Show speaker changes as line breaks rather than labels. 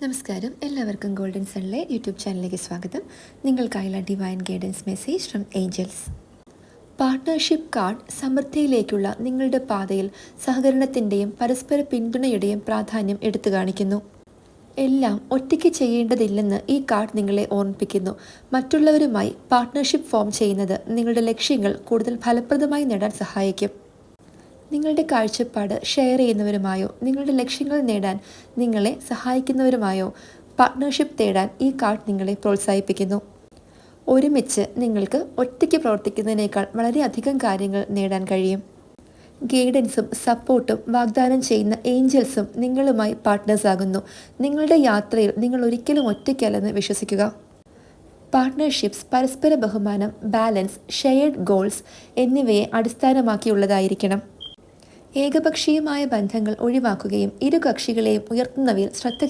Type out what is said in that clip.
നമസ്കാരം, എല്ലാവർക്കും golden സൺലെ YouTube ചാനലിലേക്ക് സ്വാഗതം. നിങ്ങൾക്കായുള്ള divine guidance message from angels. പാർട്ട്ണർഷിപ്പ് കാർഡ് സമൃദ്ധിയിലേക്കുള്ള നിങ്ങളുടെ പാതയിൽ സഹകരണത്തിൻ്റെയും പരസ്പര പിന്തുണയുടെയും പ്രാധാന്യം എടുത്തു കാണിക്കുന്നു. എല്ലാം ഒറ്റയ്ക്ക് ചെയ്യേണ്ടതില്ലെന്ന് ഈ കാർഡ് നിങ്ങളെ ഓർമ്മിപ്പിക്കുന്നു. മറ്റുള്ളവരുമായി പാർട്ട്ണർഷിപ്പ് ഫോം ചെയ്യുന്നത് നിങ്ങളുടെ ലക്ഷ്യങ്ങൾ കൂടുതൽ ഫലപ്രദമായി നേടാൻ സഹായിക്കും. നിങ്ങളുടെ കാഴ്ചപ്പാട് ഷെയർ ചെയ്യുന്നവരുമായോ നിങ്ങളുടെ ലക്ഷ്യങ്ങൾ നേടാൻ നിങ്ങളെ സഹായിക്കുന്നവരുമായോ പാർട്ട്ണർഷിപ്പ് തേടാൻ ഈ കാർഡ് നിങ്ങളെ പ്രോത്സാഹിപ്പിക്കുന്നു. ഒരുമിച്ച് നിങ്ങൾക്ക് ഒറ്റയ്ക്ക് പ്രവർത്തിക്കുന്നതിനേക്കാൾ വളരെയധികം കാര്യങ്ങൾ നേടാൻ കഴിയും. ഗൈഡൻസും സപ്പോർട്ടും വാഗ്ദാനം ചെയ്യുന്ന ഏഞ്ചൽസും നിങ്ങളുമായി പാർട്ട്നേഴ്സ് ആകുന്നു. നിങ്ങളുടെ യാത്രയിൽ നിങ്ങൾ ഒരിക്കലും ഒറ്റയ്ക്കല്ലെന്ന് വിശ്വസിക്കുക. പാർട്ട്ണർഷിപ്സ് പരസ്പര ബഹുമാനം, ബാലൻസ്, ഷെയർഡ് ഗോൾസ് എന്നിവയെ അടിസ്ഥാനമാക്കിയുള്ളതായിരിക്കണം. ഏകപക്ഷീയമായ ബന്ധങ്ങൾ ഒഴിവാക്കുകയും ഇരു കക്ഷികളെയും ഉയർത്തുന്നവയിൽ ശ്രദ്ധ